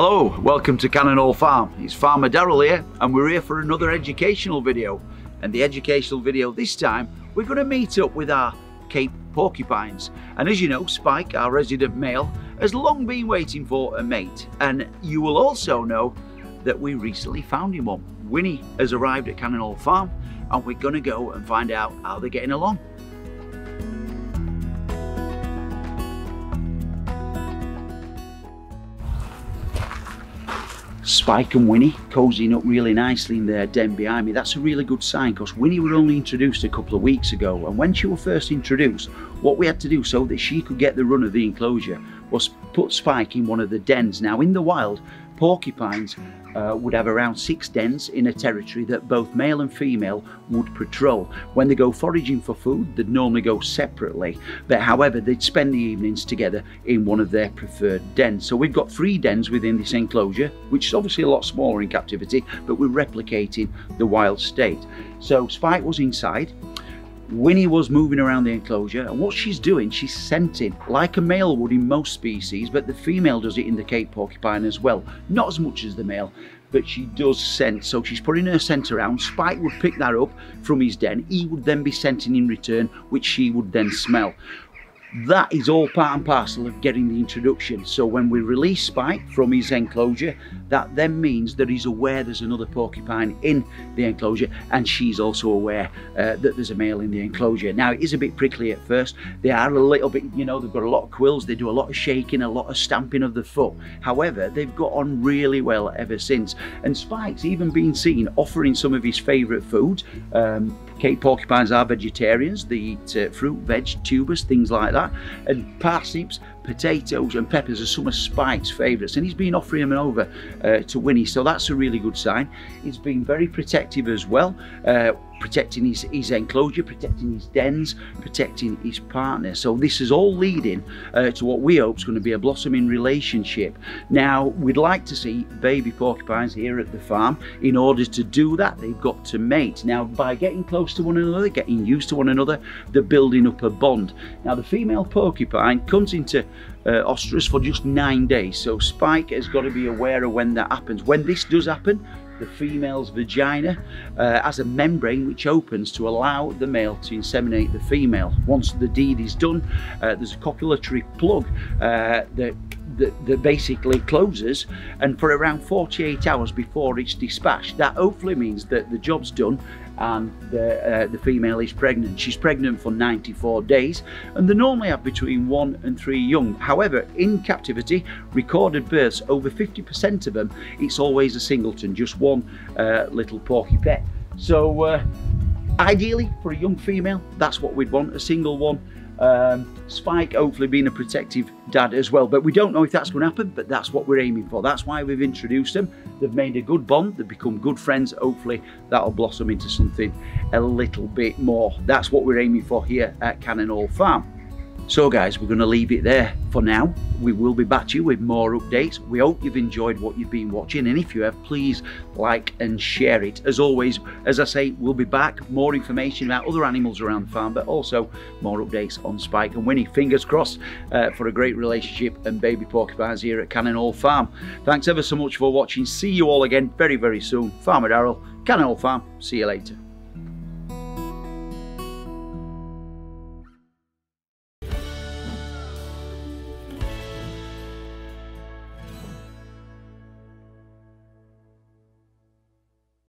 Hello, welcome to Cannonall Farm. It's Farmer Darrell here, and we're here for another educational video. And the educational video this time, we're going to meet up with our Cape porcupines. And as you know, Spike, our resident male, has long been waiting for a mate. And you will also know that we recently found him one. Winnie has arrived at Cannonall Farm, and we're going to go and find out how they're getting along. Spike and Winnie cozying up really nicely in their den behind me. That's a really good sign, because Winnie were only introduced a couple of weeks ago, and when she was first introduced, what we had to do so that she could get the run of the enclosure was put Spike in one of the dens. Now in the wild, porcupines would have around 6 dens in a territory that both male and female would patrol. When they go foraging for food, they'd normally go separately, but however they'd spend the evenings together in one of their preferred dens. So we've got 3 dens within this enclosure, which is obviously a lot smaller in captivity, but we're replicating the wild state. So Spike was inside, Winnie was moving around the enclosure, and what she's doing, she's scenting like a male would in most species, but the female does it in the Cape porcupine as well. Not as much as the male, but she does scent. So she's putting her scent around. Spike would pick that up from his den. He would then be scenting in return, which she would then smell. That is all part and parcel of getting the introduction. So when we release Spike from his enclosure, that then means that he's aware there's another porcupine in the enclosure, and she's also aware that there's a male in the enclosure. Now it is a bit prickly at first. They are a little bit, you know, they've got a lot of quills, they do a lot of shaking, a lot of stamping of the foot. However, they've got on really well ever since. And Spike's even been seen offering some of his favourite foods. Cape porcupines are vegetarians. They eat fruit, veg, tubers, things like that. And parsnips, potatoes and peppers are some of Spike's favourites, and he's been offering them over to Winnie, so that's a really good sign. He's been very protective as well, protecting his enclosure, protecting his dens, protecting his partner. So this is all leading to what we hope is going to be a blossoming relationship. Now we'd like to see baby porcupines here at the farm. In order to do that, they've got to mate. Now by getting close to one another, getting used to one another, they're building up a bond. Now the female porcupine comes into ostrus for just 9 days, so Spike has got to be aware of when that happens. When this does happen, the female's vagina has a membrane which opens to allow the male to inseminate the female. Once the deed is done, there's a copulatory plug that basically closes, and for around 48 hours before it's dispatched, that hopefully means that the job's done and the female is pregnant. She's pregnant for 94 days, and they normally have between 1 and 3 young. However, in captivity, recorded births, over 50% of them, it's always a singleton, just one little porcupet. So ideally for a young female, that's what we'd want, a single one. Spike hopefully being a protective dad as well, but we don't know if that's going to happen, but that's what we're aiming for. That's why we've introduced them. They've made a good bond, they've become good friends. Hopefully that'll blossom into something a little bit more. That's what we're aiming for here at Cannonall Farm. So guys, we're going to leave it there for now. We will be back to you with more updates. We hope you've enjoyed what you've been watching, and if you have, please like and share it. As always, as I say, we'll be back, more information about other animals around the farm, but also more updates on Spike and Winnie. Fingers crossed for a great relationship and baby porcupines here at Cannonall Farm. Thanks ever so much for watching. See you all again very, very soon. Farmer Darrell, Cannonall Farm. See you later.